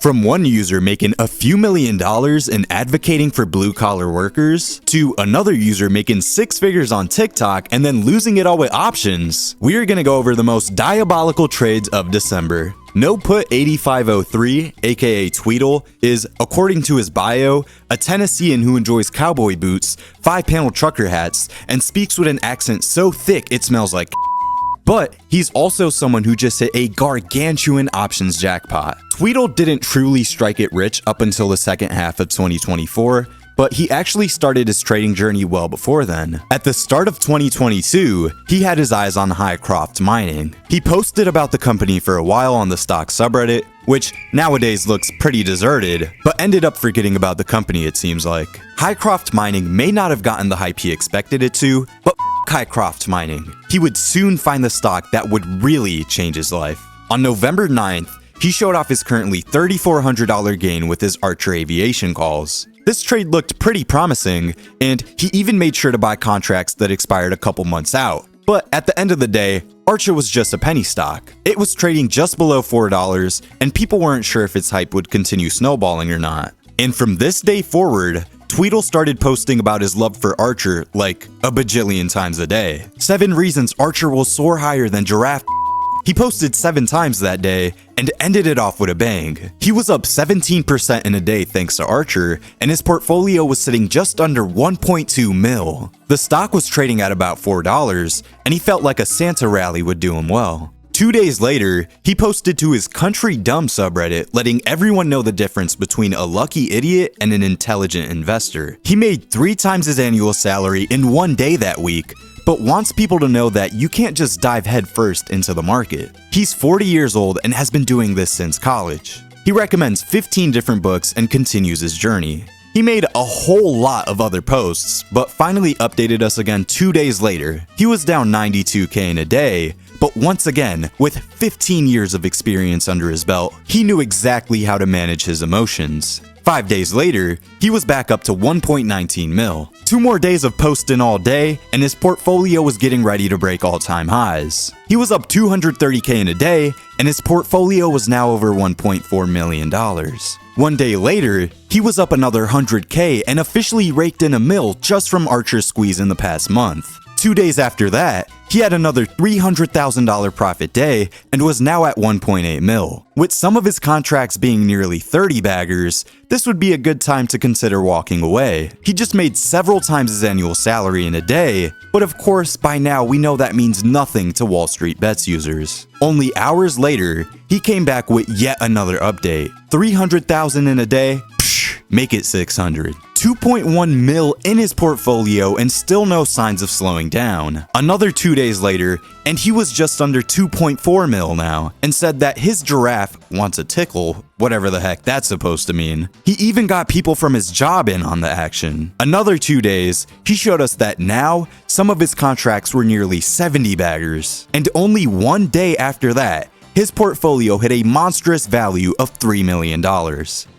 From one user making a few $1,000,000 and advocating for blue-collar workers, to another user making 6 figures on TikTok and then losing it all with options, we are going to go over the most diabolical trades of December. No Put 8503, aka Tweedle, is, according to his bio, a Tennessean who enjoys cowboy boots, 5-panel trucker hats, and speaks with an accent so thick it smells like. But he's also someone who just hit a gargantuan options jackpot. Tweedle didn't truly strike it rich up until the second half of 2024, but he actually started his trading journey well before then. At the start of 2022, he had his eyes on Highcroft Mining. He posted about the company for a while on the stock subreddit, which nowadays looks pretty deserted, but ended up forgetting about the company it seems like. Highcroft Mining may not have gotten the hype he expected it to, but Highcroft Mining. He would soon find the stock that would really change his life. On November 9th, he showed off his currently $3,400 gain with his Archer Aviation calls. This trade looked pretty promising, and he even made sure to buy contracts that expired a couple months out. But at the end of the day, Archer was just a penny stock. It was trading just below $4, and people weren't sure if its hype would continue snowballing or not. And from this day forward, Tweedle started posting about his love for Archer like a bajillion times a day. 7 reasons Archer will soar higher than giraffe. He posted 7 times that day and ended it off with a bang. He was up 17% in a day thanks to Archer, and his portfolio was sitting just under 1.2 mil. The stock was trading at about $4, and he felt like a Santa rally would do him well. 2 days later, he posted to his Country Dumb subreddit, letting everyone know the difference between a lucky idiot and an intelligent investor. He made 3 times his annual salary in 1 day that week, but wants people to know that you can't just dive headfirst into the market. He's 40 years old and has been doing this since college. He recommends 15 different books and continues his journey. He made a whole lot of other posts, but finally updated us again 2 days later. He was down 92K in a day, but once again, with 15 years of experience under his belt, he knew exactly how to manage his emotions. 5 days later, he was back up to 1.19 mil. 2 more days of posting all day, and his portfolio was getting ready to break all-time highs. He was up 230K in a day, and his portfolio was now over $1.4 million. 1 day later, he was up another 100K and officially raked in a mil just from Archer's squeeze in the past month. 2 days after that, he had another $300,000 profit day and was now at 1.8 mil. With some of his contracts being nearly 30 baggers, this would be a good time to consider walking away. He just made several times his annual salary in a day, but of course by now we know that means nothing to WallStreetBets users. Only hours later, he came back with yet another update. 300,000 in a day? Psh, make it 600. 2.1 mil in his portfolio and still no signs of slowing down. Another 2 days later, and he was just under 2.4 mil now, and said that his giraffe wants a tickle, whatever the heck that's supposed to mean. He even got people from his job in on the action. Another 2 days, he showed us that now, some of his contracts were nearly 70 baggers. And only 1 day after that, his portfolio hit a monstrous value of $3 million.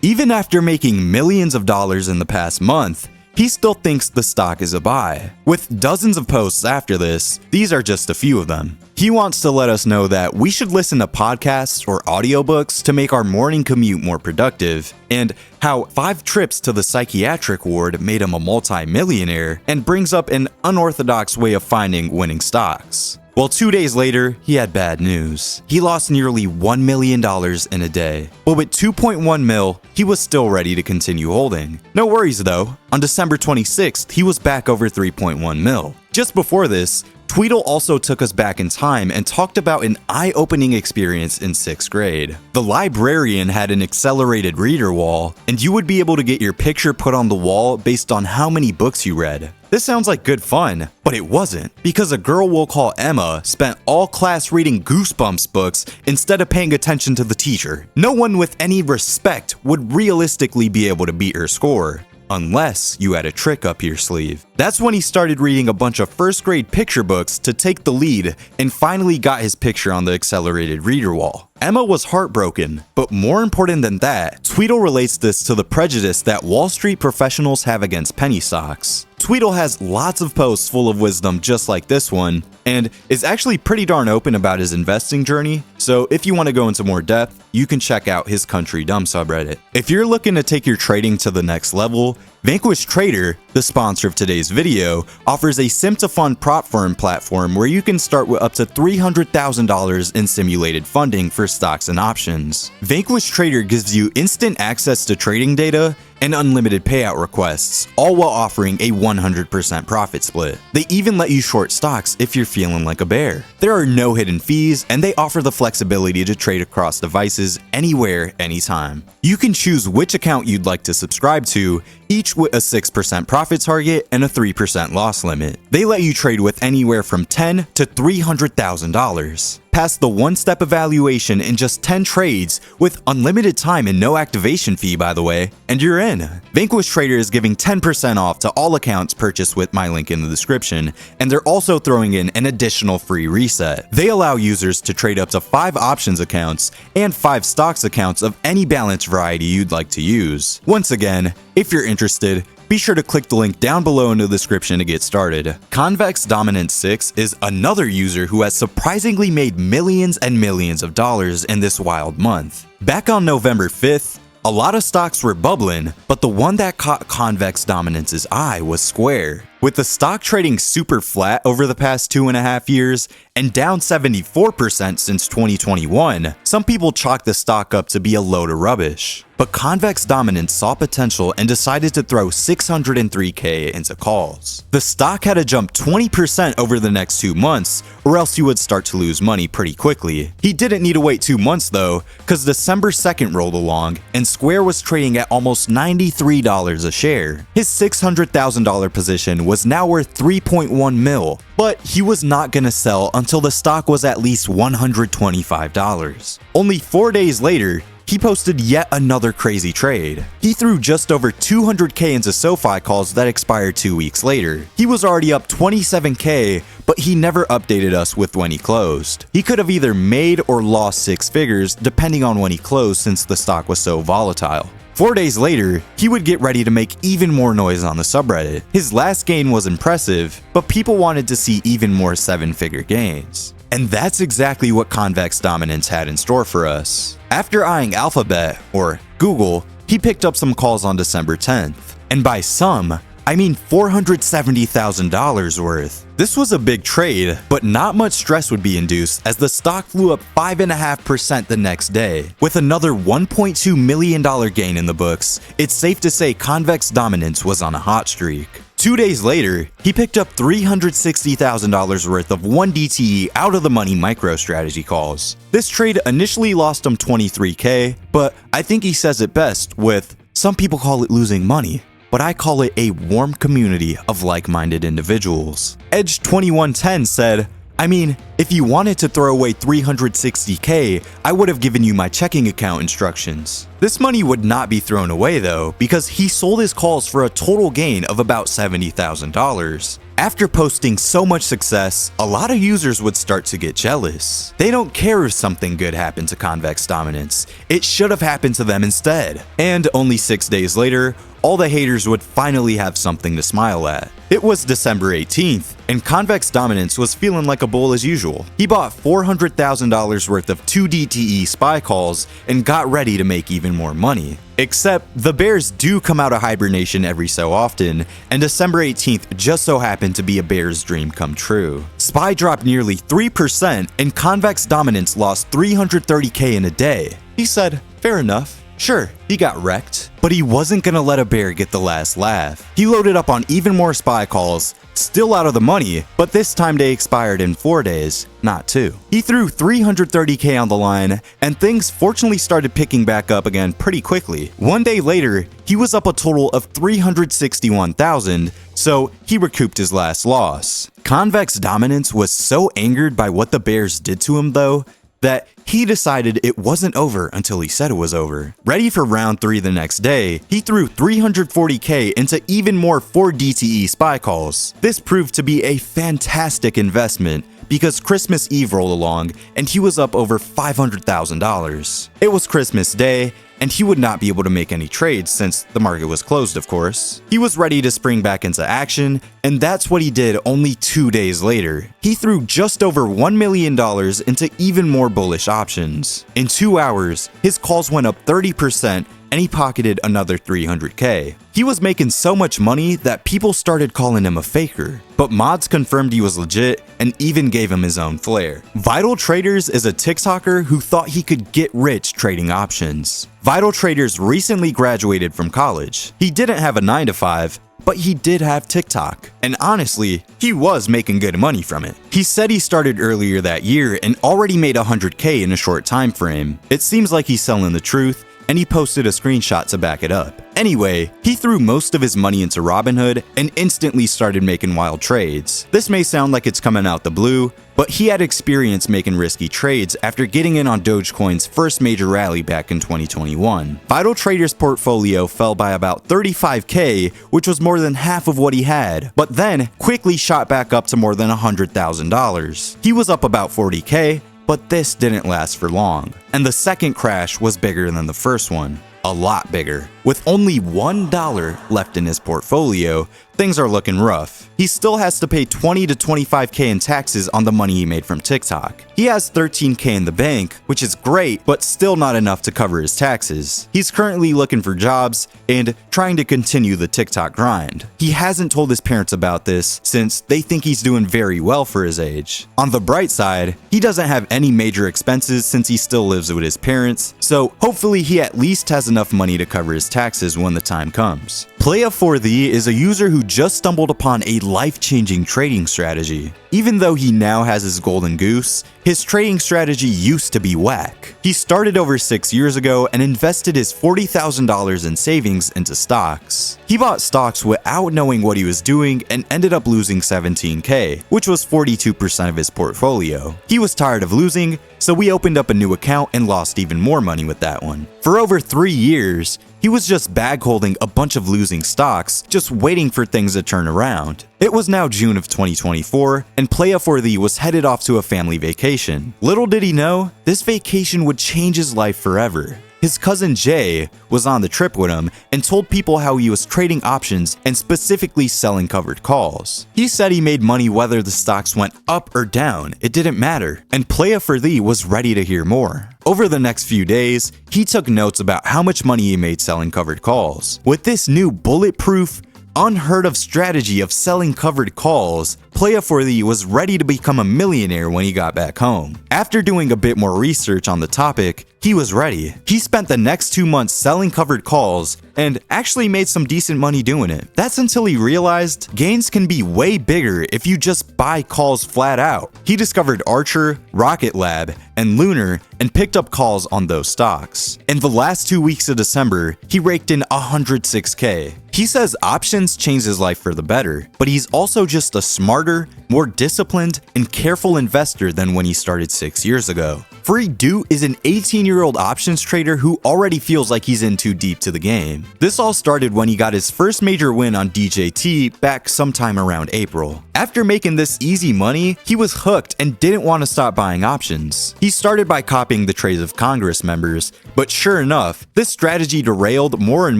Even after making millions of dollars in the past month, he still thinks the stock is a buy. With dozens of posts after this, these are just a few of them. He wants to let us know that we should listen to podcasts or audiobooks to make our morning commute more productive, and how 5 trips to the psychiatric ward made him a multi-millionaire, and brings up an unorthodox way of finding winning stocks. Well, 2 days later, he had bad news. He lost nearly $1 million in a day. But with 2.1 mil, he was still ready to continue holding. No worries though, on December 26th, he was back over 3.1 mil. Just before this, Tweedle also took us back in time and talked about an eye-opening experience in 6th grade. The librarian had an accelerated reader wall, and you would be able to get your picture put on the wall based on how many books you read. This sounds like good fun, but it wasn't, because a girl we'll call Emma spent all class reading Goosebumps books instead of paying attention to the teacher. No one with any respect would realistically be able to beat her score, unless you had a trick up your sleeve. That's when he started reading a bunch of 1st grade picture books to take the lead and finally got his picture on the accelerated reader wall. Emma was heartbroken, but more important than that, Tweedle relates this to the prejudice that Wall Street professionals have against penny stocks. Tweedle has lots of posts full of wisdom just like this one, and is actually pretty darn open about his investing journey, so if you want to go into more depth, you can check out his Country Dumb subreddit. If you're looking to take your trading to the next level, Vanquish Trader, the sponsor of today's video, offers a sim-to-fund prop firm platform where you can start with up to $300,000 in simulated funding for stocks and options. Vanquish Trader gives you instant access to trading data and unlimited payout requests, all while offering a 100% profit split. They even let you short stocks if you're feeling like a bear. There are no hidden fees, and they offer the flexibility to trade across devices anywhere, anytime. You can choose which account you'd like to subscribe to, each with a 6% profit target and a 3% loss limit. They let you trade with anywhere from $10,000 to $300,000. Pass the one-step evaluation in just 10 trades with unlimited time and no activation fee, by the way, and you're in. Vanquish Trader is giving 10% off to all accounts purchased with my link in the description, and they're also throwing in an additional free reset. They allow users to trade up to 5 options accounts and 5 stocks accounts of any balance variety you'd like to use. Once again, if you're interested, be sure to click the link down below in the description to get started. Convex Dominant 6 is another user who has surprisingly made millions and millions of dollars in this wild month. Back on November 5th, a lot of stocks were bubbling, but the one that caught Convex Dominance's eye was Square. With the stock trading super flat over the past 2.5 years and down 74% since 2021, some people chalk the stock up to be a load of rubbish. But Convex Dominance saw potential and decided to throw $603K into calls. The stock had to jump 20% over the next 2 months, or else he would start to lose money pretty quickly. He didn't need to wait 2 months though, because December 2nd rolled along and Square was trading at almost $93 a share. His $600,000 position was now worth 3.1 mil, but he was not gonna sell until the stock was at least $125. Only 4 days later, he posted yet another crazy trade. He threw just over $200K into SoFi calls that expired 2 weeks later. He was already up $27K, but he never updated us with when he closed. He could have either made or lost 6 figures depending on when he closed since the stock was so volatile. 4 days later, he would get ready to make even more noise on the subreddit. His last gain was impressive, but people wanted to see even more 7-figure gains. And that's exactly what Convex Dominance had in store for us. After eyeing Alphabet, or Google, he picked up some calls on December 10th. And by some, I mean $470,000 worth. This was a big trade, but not much stress would be induced as the stock flew up 5.5% the next day. With another $1.2 million gain in the books, it's safe to say Convex Dominance was on a hot streak. 2 days later, he picked up $360,000 worth of 1 DTE out of the money MicroStrategy calls. This trade initially lost him $23K, but I think he says it best with, "Some people call it losing money, but I call it a warm community of like-minded individuals." Edge2110 said, "I mean, if you wanted to throw away $360K, I would have given you my checking account instructions." This money would not be thrown away though, because he sold his calls for a total gain of about $70,000. After posting so much success, a lot of users would start to get jealous. They don't care if something good happened to Convex Dominance. It should have happened to them instead. And only 6 days later, all the haters would finally have something to smile at. It was December 18th, and Convex Dominance was feeling like a bull as usual. He bought $400,000 worth of 2 DTE SPY calls and got ready to make even more money. Except the bears do come out of hibernation every so often, and December 18th just so happened to be a bear's dream come true. SPY dropped nearly 3%, and Convex Dominance lost $330K in a day. He said, fair enough. Sure, he got wrecked, but he wasn't gonna let a bear get the last laugh. He loaded up on even more SPY calls, still out of the money, but this time they expired in 4 days, not 2. He threw $330K on the line, and things fortunately started picking back up again pretty quickly. 1 day later, he was up a total of $361,000, so he recouped his last loss. Convex Dominance was so angered by what the bears did to him though, that he decided it wasn't over until he said it was over. Ready for round 3 the next day, he threw $340K into even more 4 DTE SPY calls. This proved to be a fantastic investment, because Christmas Eve rolled along and he was up over $500,000. It was Christmas Day, and he would not be able to make any trades since the market was closed, of course. He was ready to spring back into action, and that's what he did only 2 days later. He threw just over $1 million into even more bullish options. In 2 hours, his calls went up 30%, and he pocketed another $300K. He was making so much money that people started calling him a faker, but mods confirmed he was legit and even gave him his own flair. Vital Traders is a TikToker who thought he could get rich trading options. Vital Traders recently graduated from college. He didn't have a 9-to-5, but he did have TikTok. And honestly, he was making good money from it. He said he started earlier that year and already made $100K in a short time frame. It seems like he's selling the truth, and he posted a screenshot to back it up. Anyway, he threw most of his money into Robinhood and instantly started making wild trades. This may sound like it's coming out the blue, but he had experience making risky trades after getting in on Dogecoin's first major rally back in 2021. Vital Trader's portfolio fell by about $35K, which was more than half of what he had, but then quickly shot back up to more than $100,000. He was up about $40K, but this didn't last for long, and the second crash was bigger than the first one. A lot bigger. With only $1 left in his portfolio, things are looking rough. He still has to pay $20 to $25K in taxes on the money he made from TikTok. He has $13K in the bank, which is great, but still not enough to cover his taxes. He's currently looking for jobs and trying to continue the TikTok grind. He hasn't told his parents about this since they think he's doing very well for his age. On the bright side, he doesn't have any major expenses since he still lives with his parents, so hopefully he at least has enough money to cover his taxes when the time comes. Playa4thee is a user who just stumbled upon a life-changing trading strategy. Even though he now has his golden goose, his trading strategy used to be whack. He started over 6 years ago and invested his $40,000 in savings into stocks. He bought stocks without knowing what he was doing and ended up losing $17K, which was 42% of his portfolio. He was tired of losing, so we opened up a new account and lost even more money with that one. For over 3 years, he was just bag holding a bunch of losing stocks, just waiting for things to turn around. It was now June of 2024, and Playa4thee was headed off to a family vacation. Little did he know, this vacation would change his life forever. His cousin Jay was on the trip with him and told people how he was trading options and specifically selling covered calls. He said he made money whether the stocks went up or down, it didn't matter, and Playa4thee was ready to hear more. Over the next few days, he took notes about how much money he made selling covered calls. With this new bulletproof, unheard of strategy of selling covered calls, Playa4thee was ready to become a millionaire when he got back home. After doing a bit more research on the topic, he was ready. He spent the next 2 months selling covered calls and actually made some decent money doing it. That's until he realized gains can be way bigger if you just buy calls flat out. He discovered Archer, Rocket Lab, and Lunar and picked up calls on those stocks. In the last 2 weeks of December, he raked in $106K. He says options changed his life for the better, but he's also just a smarter, more disciplined, and careful investor than when he started 6 years ago. Freedoot is an 18-year-old options trader who already feels like he's in too deep to the game. This all started when he got his first major win on DJT back sometime around April. After making this easy money, he was hooked and didn't want to stop buying options. He started by copying the trades of Congress members, but sure enough, this strategy derailed more and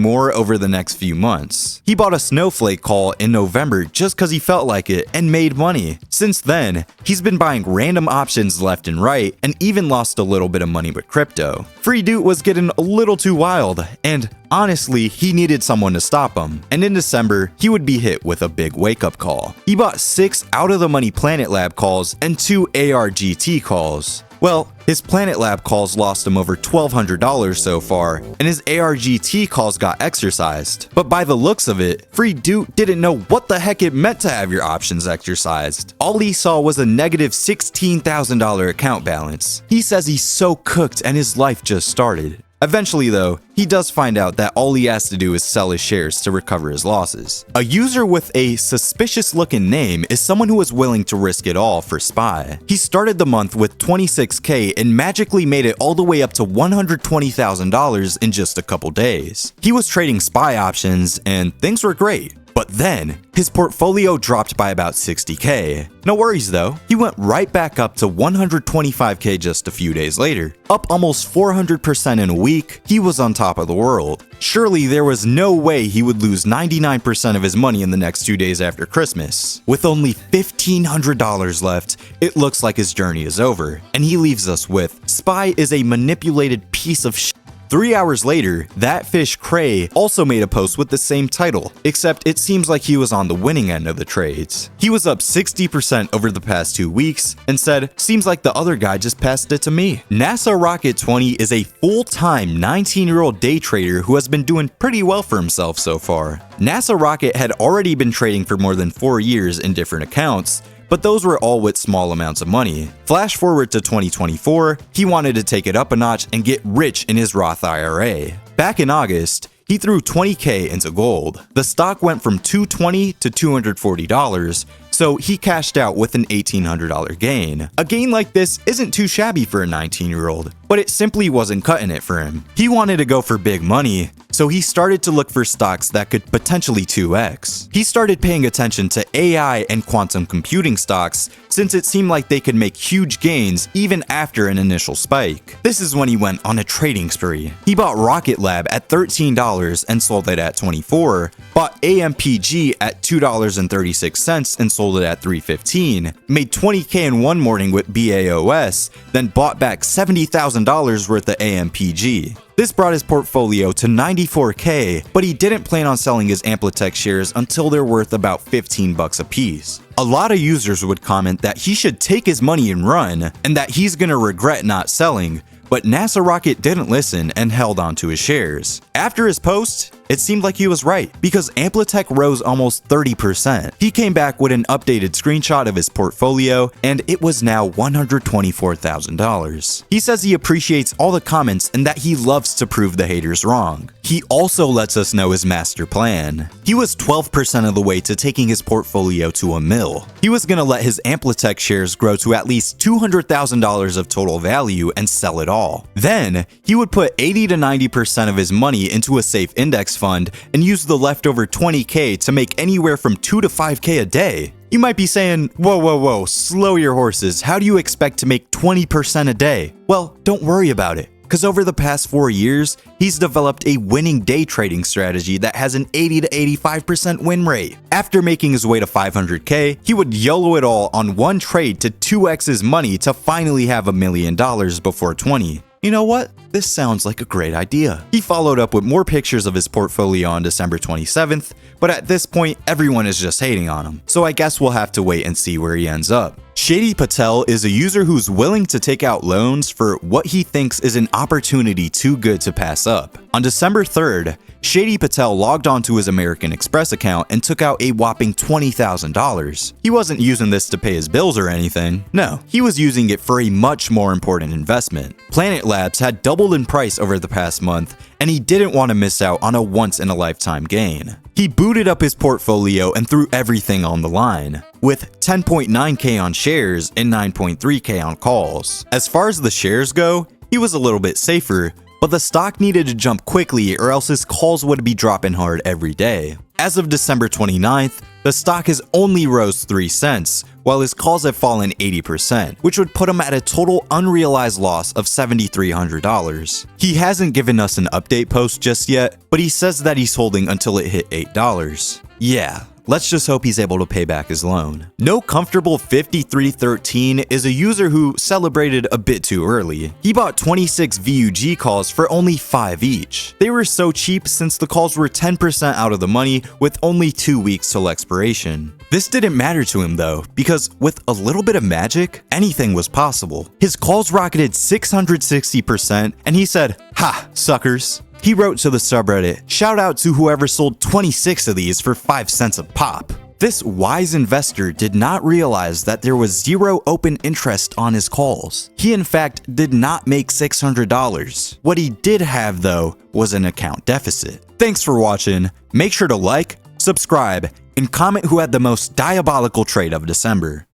more over the next few months. He bought a snowflake call in November just because he felt like it and made money. Since then, he's been buying random options left and right and even lost a little bit of money with crypto. Freedoot was getting a little too wild, and honestly, he needed someone to stop him. And in December, he would be hit with a big wake-up call. He bought 6 out-of-the-money Planet Lab calls and 2 ARGT calls. Well, his Planet Lab calls lost him over $1,200 so far, and his ARGT calls got exercised. But by the looks of it, Freedoot didn't know what the heck it meant to have your options exercised. All he saw was a negative $16,000 account balance. He says he's so cooked and his life just started. Eventually though, he does find out that all he has to do is sell his shares to recover his losses. A user with a suspicious looking name is someone who is willing to risk it all for SPY. He started the month with $26K and magically made it all the way up to $120,000 in just a couple days. He was trading SPY options and things were great. But then, his portfolio dropped by about 60K. No worries though, he went right back up to 125K just a few days later. Up almost 400% in a week, he was on top of the world. Surely there was no way he would lose 99% of his money in the next 2 days after Christmas. With only $1,500 left, it looks like his journey is over, and he leaves us with, "Spy is a manipulated piece of shit." 3 hours later, that fish Cray also made a post with the same title, except it seems like he was on the winning end of the trades. He was up 60% over the past 2 weeks and said, "Seems like the other guy just passed it to me." Nasar Rocket 20 is a full-time 19-year-old day trader who has been doing pretty well for himself so far. Nasar Rocket had already been trading for more than 4 years in different accounts, but those were all with small amounts of money. Flash forward to 2024, he wanted to take it up a notch and get rich in his Roth IRA. Back in August, he threw 20K into gold. The stock went from $220 to $240, so he cashed out with an $1,800 gain. A gain like this isn't too shabby for a 19-year-old, but it simply wasn't cutting it for him. He wanted to go for big money, so he started to look for stocks that could potentially 2x. He started paying attention to AI and quantum computing stocks since it seemed like they could make huge gains even after an initial spike. This is when he went on a trading spree. He bought Rocket Lab at $13 and sold it at $24, bought AMPG at $2.36 and sold it at $3.15, made 20K in one morning with BAOS, then bought back $70,000 worth of AMPG. This brought his portfolio to 94K, but he didn't plan on selling his Amplitech shares until they're worth about $15 a piece. A lot of users would comment that he should take his money and run, and that he's gonna regret not selling, but Nasar Rocket didn't listen and held on to his shares. After his post, it seemed like he was right, because Amplitech rose almost 30%. He came back with an updated screenshot of his portfolio, and it was now $124,000. He says he appreciates all the comments and that he loves to prove the haters wrong. He also lets us know his master plan. He was 12% of the way to taking his portfolio to $1 million. He was gonna let his Amplitech shares grow to at least $200,000 of total value and sell it all. Then, he would put 80 to 90% of his money into a safe index fund and use the leftover 20K to make anywhere from 2 to 5K a day. You might be saying, whoa, slow your horses. How do you expect to make 20% a day? Well, don't worry about it, because over the past 4 years, he's developed a winning day trading strategy that has an 80 to 85% win rate. After making his way to 500K, he would YOLO it all on one trade to 2x his money to finally have $1 million before 20. You know what? This sounds like a great idea. He followed up with more pictures of his portfolio on December 27th, but at this point, everyone is just hating on him. So I guess we'll have to wait and see where he ends up. Shady Patel is a user who's willing to take out loans for what he thinks is an opportunity too good to pass up. On December 3rd, Shady Patel logged onto his American Express account and took out a whopping $20,000. He wasn't using this to pay his bills or anything. No, he was using it for a much more important investment. Planet Labs had doubled in price over the past month, and he didn't want to miss out on a once-in-a-lifetime gain. He booted up his portfolio and threw everything on the line, with 10.9K on shares and 9.3K on calls. As far as the shares go, he was a little bit safer, but the stock needed to jump quickly or else his calls would be dropping hard every day. As of December 29th, the stock has only rose 3 cents, while his calls have fallen 80%, which would put him at a total unrealized loss of $7,300. He hasn't given us an update post just yet, but he says that he's holding until it hit $8. Yeah. Let's just hope he's able to pay back his loan. No Comfortable 5313 is a user who celebrated a bit too early. He bought 26 VUG calls for only 5 each. They were so cheap since the calls were 10% out of the money with only 2 weeks till expiration. This didn't matter to him though, because with a little bit of magic, anything was possible. His calls rocketed 660% and he said, "Ha, suckers." He wrote to the subreddit, "Shout out to whoever sold 26 of these for 5 cents a pop." This wise investor did not realize that there was zero open interest on his calls. He in fact did not make $600. What he did have though was an account deficit. Thanks for watching. Make sure to like, subscribe, and comment who had the most diabolical trade of December.